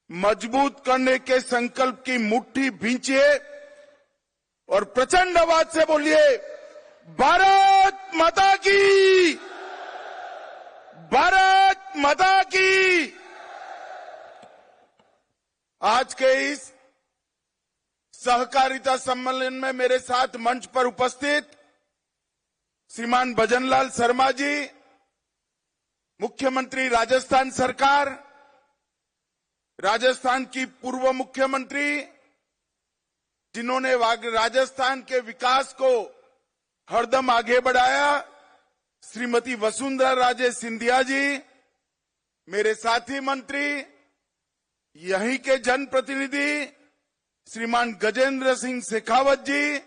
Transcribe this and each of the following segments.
मजबूत करने के संकल्प की मुट्ठी भींचिए और प्रचंड आवाज से बोलिए, भारत माता की, भारत माता की। आज के इस सहकारिता सम्मेलन में मेरे साथ मंच पर उपस्थित श्रीमान भजनलाल शर्मा जी, मुख्यमंत्री राजस्थान सरकार, राजस्थान की पूर्व मुख्यमंत्री जिन्होंने राजस्थान के विकास को हरदम आगे बढ़ाया, श्रीमती वसुंधरा राजे सिंधिया जी, मेरे साथी मंत्री, यहीं के जनप्रतिनिधि श्रीमान गजेंद्र सिंह शेखावत जी,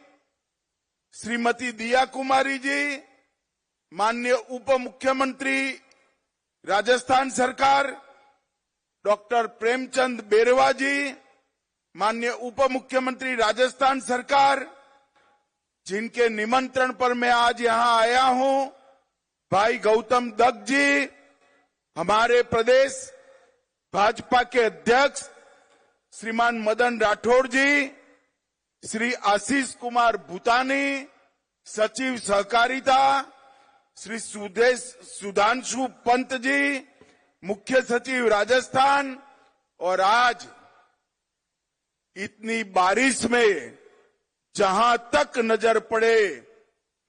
श्रीमती दिया कुमारी जी, माननीय उप मुख्यमंत्री राजस्थान सरकार डॉक्टर प्रेमचंद बेरवा जी, माननीय उप मुख्यमंत्री राजस्थान सरकार, जिनके निमंत्रण पर मैं आज यहां आया हूं, भाई गौतम दत्त जी, हमारे प्रदेश भाजपा के अध्यक्ष श्रीमान मदन राठौड़ जी, श्री आशीष कुमार भूतानी, सचिव सहकारिता श्री सुधांशु पंत जी, मुख्य सचिव राजस्थान, और आज इतनी बारिश में जहां तक नजर पड़े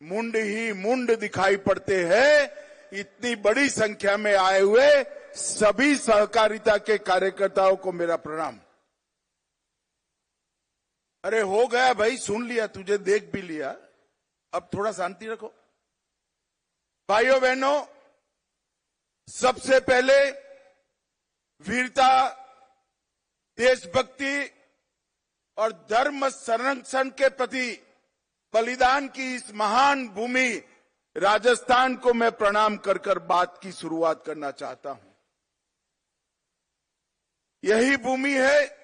मुंड ही मुंड दिखाई पड़ते हैं, इतनी बड़ी संख्या में आए हुए सभी सहकारिता के कार्यकर्ताओं को मेरा प्रणाम। अरे हो गया भाई, सुन लिया, तुझे देख भी लिया, अब थोड़ा शांति रखो। भाइयों बहनों, सबसे पहले वीरता, देशभक्ति और धर्म संरक्षण के प्रति बलिदान की इस महान भूमि राजस्थान को मैं प्रणाम कर बात की शुरुआत करना चाहता हूं। यही भूमि है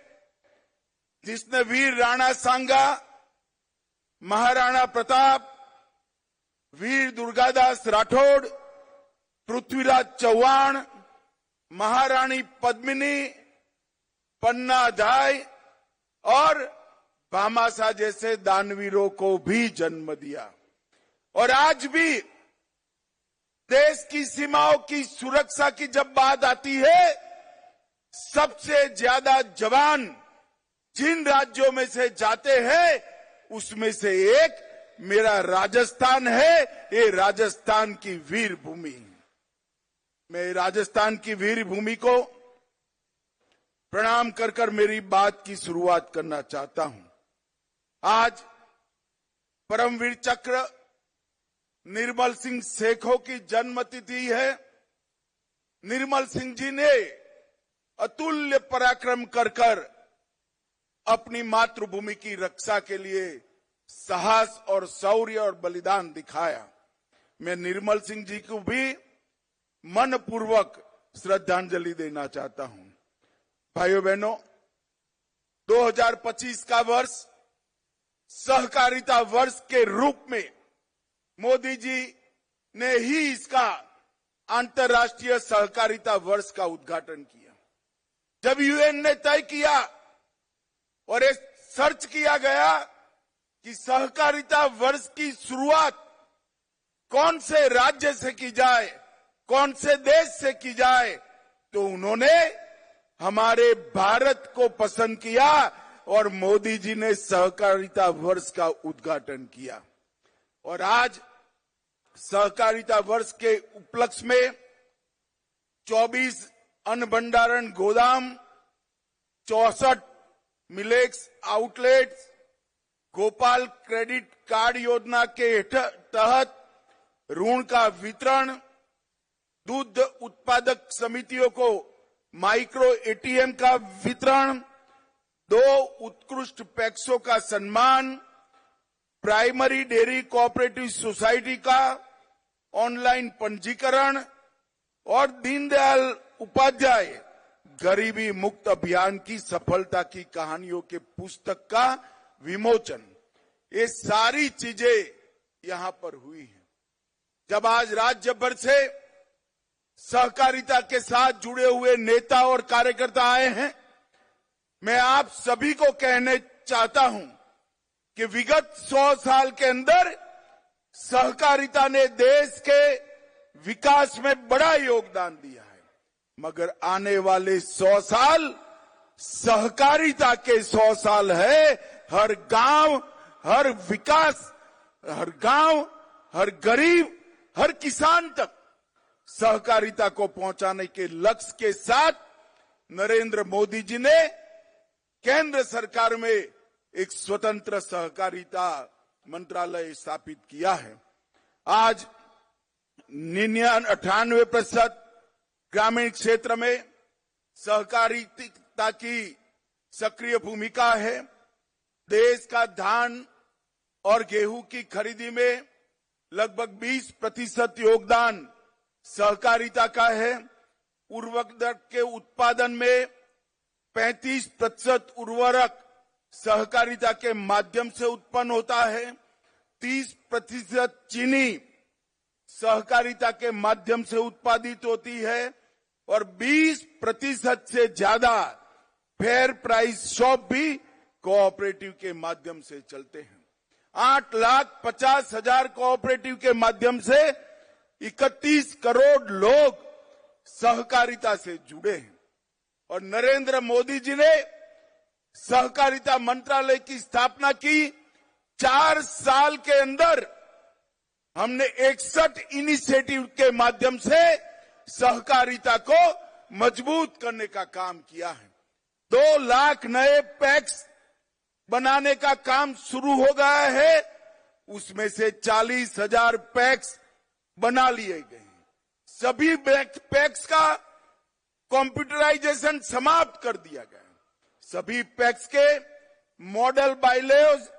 जिसने वीर राणा सांगा, महाराणा प्रताप, वीर दुर्गादास राठौड़, पृथ्वीराज चौहान, महारानी पद्मिनी, पन्ना धाय और भामाशाह जैसे दानवीरों को भी जन्म दिया। और आज भी देश की सीमाओं की सुरक्षा की जब बात आती है, सबसे ज्यादा जवान जिन राज्यों में से जाते हैं, उसमें से एक मेरा राजस्थान है। ये राजस्थान की वीर भूमि, मैं राजस्थान की वीर भूमि को प्रणाम कर मेरी बात की शुरुआत करना चाहता हूं। आज परमवीर चक्र निर्मल सिंह सेखों की जन्मतिथि है। निर्मल सिंह जी ने अतुल्य पराक्रम कर अपनी मातृभूमि की रक्षा के लिए साहस और शौर्य और बलिदान दिखाया। मैं निर्मल सिंह जी को भी मनपूर्वक श्रद्धांजलि देना चाहता हूं। भाइयों बहनों, 2025 का वर्ष सहकारिता वर्ष के रूप में मोदी जी ने ही इसका अंतर्राष्ट्रीय सहकारिता वर्ष का उद्घाटन किया। जब यूएन ने तय किया और ये सर्च किया गया कि सहकारिता वर्ष की शुरुआत कौन से राज्य से की जाए, कौन से देश से की जाए, तो उन्होंने हमारे भारत को पसंद किया और मोदी जी ने सहकारिता वर्ष का उद्घाटन किया। और आज सहकारिता वर्ष के उपलक्ष्य में 24 अन्न भंडारण गोदाम, 64 millets outlets, Gopal credit card योजना के तहत ऋण का वितरण, दूध उत्पादक समितियों को माइक्रो एटीएम का वितरण, 2 उत्कृष्ट पैक्सों का सम्मान, प्राइमरी डेयरी कोऑपरेटिव सोसाइटी का ऑनलाइन पंजीकरण और दीनदयाल उपाध्याय गरीबी मुक्त अभियान की सफलता की कहानियों के पुस्तक का विमोचन, ये सारी चीजें यहां पर हुई हैं। जब आज राज्य भर से सहकारिता के साथ जुड़े हुए नेता और कार्यकर्ता आए हैं, मैं आप सभी को कहने चाहता हूं कि विगत 100 साल के अंदर सहकारिता ने देश के विकास में बड़ा योगदान दिया है, मगर आने वाले 100 साल सहकारिता के 100 साल है। हर गांव, हर विकास, हर गांव, हर गरीब, हर किसान तक सहकारिता को पहुंचाने के लक्ष्य के साथ नरेंद्र मोदी जी ने केंद्र सरकार में एक स्वतंत्र सहकारिता मंत्रालय स्थापित किया है। आज 98% ग्रामीण क्षेत्र में सहकारिता की सक्रिय भूमिका है। देश का धान और गेहूं की खरीदी में लगभग 20% योगदान सहकारिता का है। उर्वरक के उत्पादन में 35% उर्वरक सहकारिता के माध्यम से उत्पन्न होता है। 30% चीनी सहकारिता के माध्यम से उत्पादित होती है और 20% से ज्यादा फेयर प्राइस शॉप भी कोऑपरेटिव के माध्यम से चलते हैं। 8,50,000 कोऑपरेटिव के माध्यम से 31 करोड़ लोग सहकारिता से जुड़े हैं और नरेंद्र मोदी जी ने सहकारिता मंत्रालय की स्थापना की। 4 साल के अंदर हमने 61 इनिशिएटिव के माध्यम से सहकारिता को मजबूत करने का काम किया है। 2 लाख नए पैक्स बनाने का काम शुरू हो गया है, उसमें से 40,000 पैक्स बना लिए गए हैं। सभी पैक्स का कंप्यूटराइजेशन समाप्त कर दिया गया है। सभी पैक्स के मॉडल बायलॉज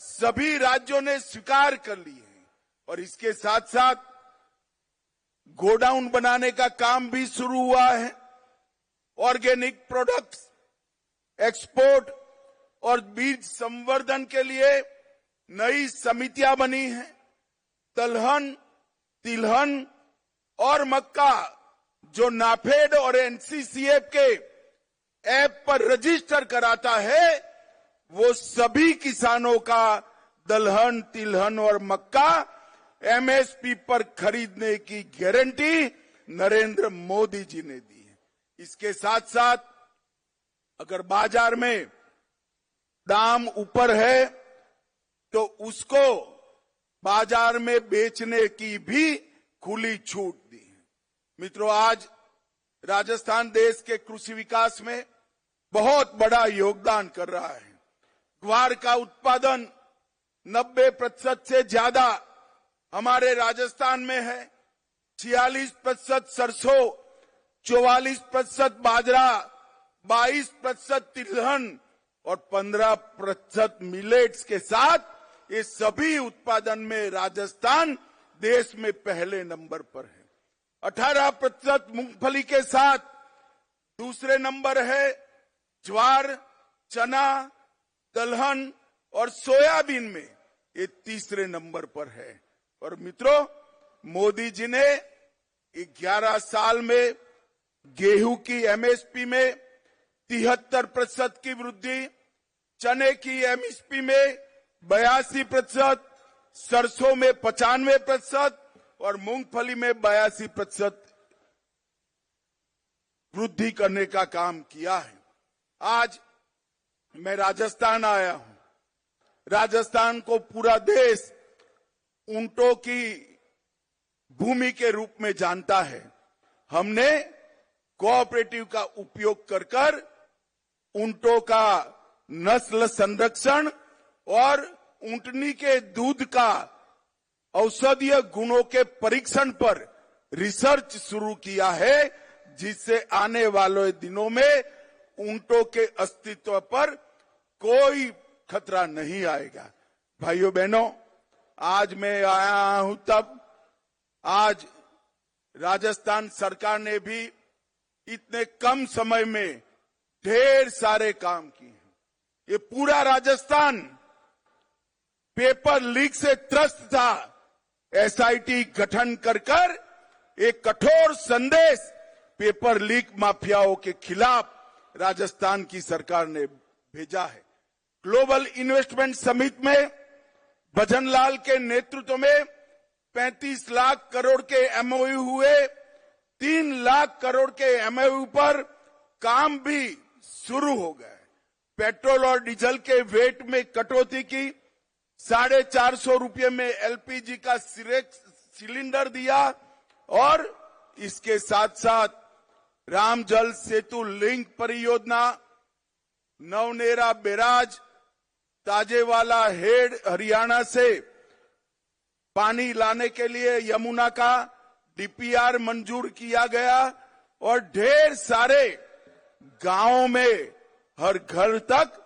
सभी राज्यों ने स्वीकार कर लिए हैं और इसके साथ साथ गोडाउन बनाने का काम भी शुरू हुआ है। ऑर्गेनिक प्रोडक्ट्स एक्सपोर्ट और बीज संवर्धन के लिए नई समितियां बनी हैं। दलहन, तिलहन और मक्का जो नाफेड और एनसीसीएफ के ऐप पर रजिस्टर कराता है, वो सभी किसानों का दलहन, तिलहन और मक्का एमएसपी पर खरीदने की गारंटी नरेंद्र मोदी जी ने दी है। इसके साथ साथ अगर बाजार में दाम ऊपर है तो उसको बाजार में बेचने की भी खुली छूट दी है। मित्रों, आज राजस्थान देश के कृषि विकास में बहुत बड़ा योगदान कर रहा है। ग्वार का उत्पादन 90% से ज्यादा हमारे राजस्थान में है। 46% सरसों, 44% बाजरा, 22% तिलहन और 15% मिलेट्स के साथ ये सभी उत्पादन में राजस्थान देश में पहले नंबर पर है। 18% मूंगफली के साथ दूसरे नंबर है। ज्वार, चना, दलहन और सोयाबीन में ये तीसरे नंबर पर है। और मित्रों, मोदी जी ने 11 साल में गेहूं की एमएसपी में 73% की वृद्धि, चने की एमएसपी में 82%, सरसों में 95% और मूंगफली में 82% वृद्धि करने का काम किया है। आज मैं राजस्थान आया हूं। राजस्थान को पूरा देश ऊंटों की भूमि के रूप में जानता है। हमने कोऑपरेटिव का उपयोग कर ऊंटों का नस्ल संरक्षण और ऊंटनी के दूध का औषधीय गुणों के परीक्षण पर रिसर्च शुरू किया है, जिससे आने वाले दिनों में ऊंटों के अस्तित्व पर कोई खतरा नहीं आएगा। भाइयों बहनों, आज मैं आया हूं तब आज राजस्थान सरकार ने भी इतने कम समय में ढेर सारे काम किए हैं। ये पूरा राजस्थान पेपर लीक से त्रस्त था। एसआईटी गठन कर एक कठोर संदेश पेपर लीक माफियाओं के खिलाफ राजस्थान की सरकार ने भेजा है। ग्लोबल इन्वेस्टमेंट समिट में भजनलाल के नेतृत्व में 35 लाख करोड़ के एमओयू हुए। 3 लाख करोड़ के एमओयू पर काम भी शुरू हो गए। पेट्रोल और डीजल के वेट में कटौती की, 450 रुपये में एलपीजी का सिलेंडर दिया और इसके साथ साथ राम जल सेतु लिंक परियोजना, नवनेरा बैराज, ताजेवाला हेड हरियाणा से पानी लाने के लिए यमुना का डीपीआर मंजूर किया गया और ढेर सारे गांवों में हर घर तक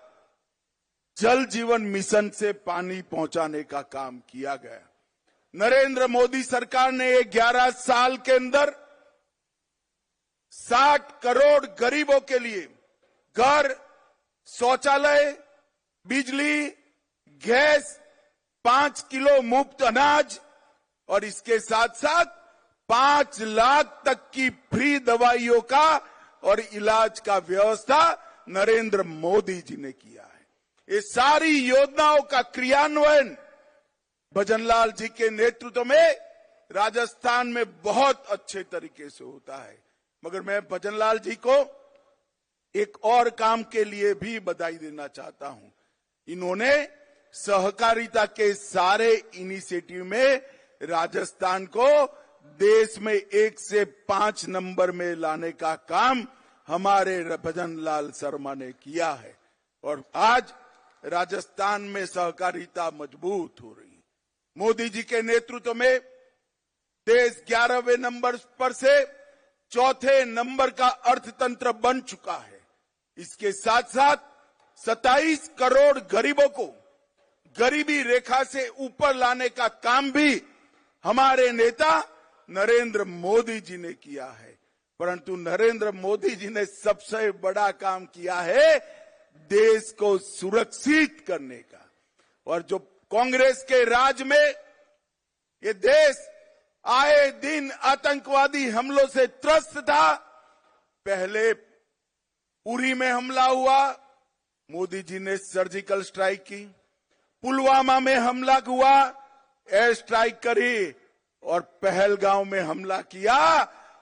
जल जीवन मिशन से पानी पहुंचाने का काम किया गया। नरेंद्र मोदी सरकार ने 11 साल के अंदर 60 करोड़ गरीबों के लिए घर, शौचालय, बिजली, गैस, 5 किलो मुफ्त अनाज और इसके साथ साथ 5 लाख तक की फ्री दवाइयों का और इलाज का व्यवस्था नरेंद्र मोदी जी ने किया है। ये सारी योजनाओं का क्रियान्वयन भजनलाल जी के नेतृत्व में राजस्थान में बहुत अच्छे तरीके से होता है। मगर मैं भजनलाल जी को एक और काम के लिए भी बधाई देना चाहता हूं। इन्होंने सहकारिता के सारे इनिशिएटिव में राजस्थान को देश में 1 से 5 नंबर में लाने का काम हमारे भजनलाल शर्मा ने किया है और आज राजस्थान में सहकारिता मजबूत हो रही है। मोदी जी के नेतृत्व में देश 11वें नंबर पर से 4थे नंबर का अर्थतंत्र बन चुका है। इसके साथ साथ 27 करोड़ गरीबों को गरीबी रेखा से ऊपर लाने का काम भी हमारे नेता नरेंद्र मोदी जी ने किया है। परंतु नरेंद्र मोदी जी ने सबसे बड़ा काम किया है देश को सुरक्षित करने का। और जो कांग्रेस के राज में ये देश आए दिन आतंकवादी हमलों से त्रस्त था। पहले उरी में हमला हुआ, मोदी जी ने सर्जिकल स्ट्राइक की। पुलवामा में हमला हुआ, एयर स्ट्राइक करी और पहलगांव में हमला किया।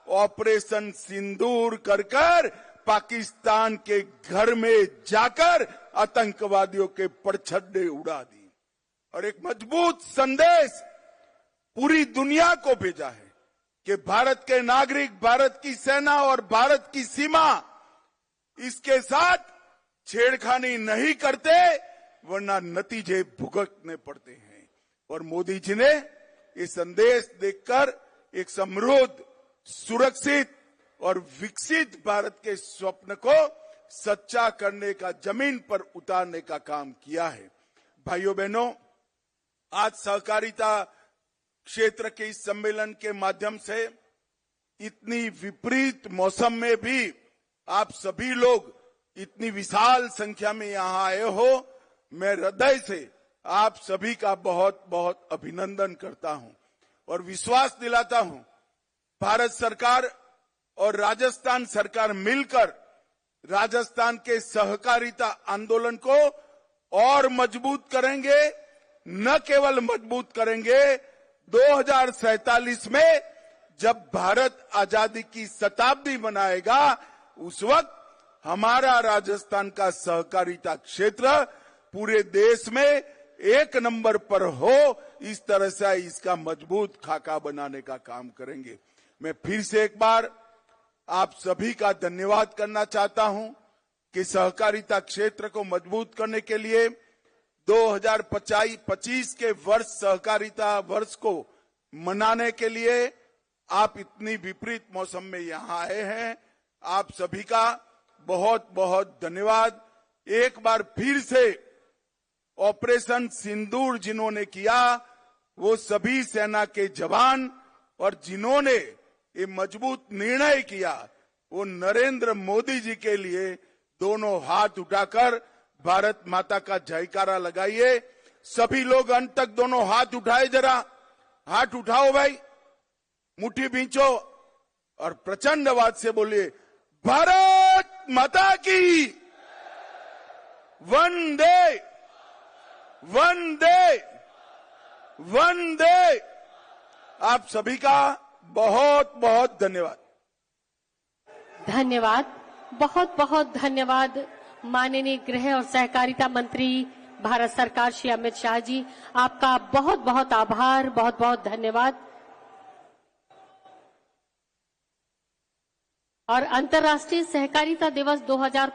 ऑपरेशन सिंदूर कर पाकिस्तान के घर में जाकर आतंकवादियों के परछड्डे उड़ा दी और एक मजबूत संदेश पूरी दुनिया को भेजा है कि भारत के नागरिक, भारत की सेना और भारत की सीमा इसके साथ छेड़खानी नहीं करते, वरना नतीजे भुगतने पड़ते हैं। और मोदी जी ने ये संदेश देकर एक समृद्ध, सुरक्षित और विकसित भारत के स्वप्न को सच्चा करने का, जमीन पर उतारने का काम किया है। भाइयों बहनों, आज सहकारिता क्षेत्र के इस सम्मेलन के माध्यम से इतनी विपरीत मौसम में भी आप सभी लोग इतनी विशाल संख्या में यहां आए हो, मैं हृदय से आप सभी का बहुत बहुत अभिनंदन करता हूं और विश्वास दिलाता हूं भारत सरकार और राजस्थान सरकार मिलकर राजस्थान के सहकारिता आंदोलन को और मजबूत करेंगे। न केवल मजबूत करेंगे, 2047 में जब भारत आजादी की शताब्दी मनाएगा, उस वक्त हमारा राजस्थान का सहकारिता क्षेत्र पूरे देश में 1 नंबर पर हो। इस तरह से इसका मजबूत खाका बनाने का काम करेंगे। मैं फिर से एक बार आप सभी का धन्यवाद करना चाहता हूं कि सहकारिता क्षेत्र को मजबूत करने के लिए 2025 के वर्ष सहकारिता वर्ष को मनाने के लिए आप इतनी विपरीत मौसम में यहां आए हैं। आप सभी का बहुत बहुत धन्यवाद। एक बार फिर से ऑपरेशन सिंदूर जिन्होंने किया, वो सभी सेना के जवान और जिन्होंने ये मजबूत निर्णय किया, वो नरेंद्र मोदी जी के लिए दोनों हाथ उठाकर भारत माता का जयकारा लगाइए। सभी लोग अंत तक दोनों हाथ उठाए, जरा हाथ उठाओ भाई, मुट्ठी भींचो और प्रचंड आवाज से बोलिए, भारत माता की। वंदे वंदे वंदे। आप सभी का बहुत बहुत धन्यवाद। धन्यवाद, बहुत बहुत धन्यवाद माननीय गृह और सहकारिता मंत्री भारत सरकार श्री अमित शाह जी, आपका बहुत बहुत आभार, बहुत बहुत धन्यवाद। और अंतर्राष्ट्रीय सहकारिता दिवस 2000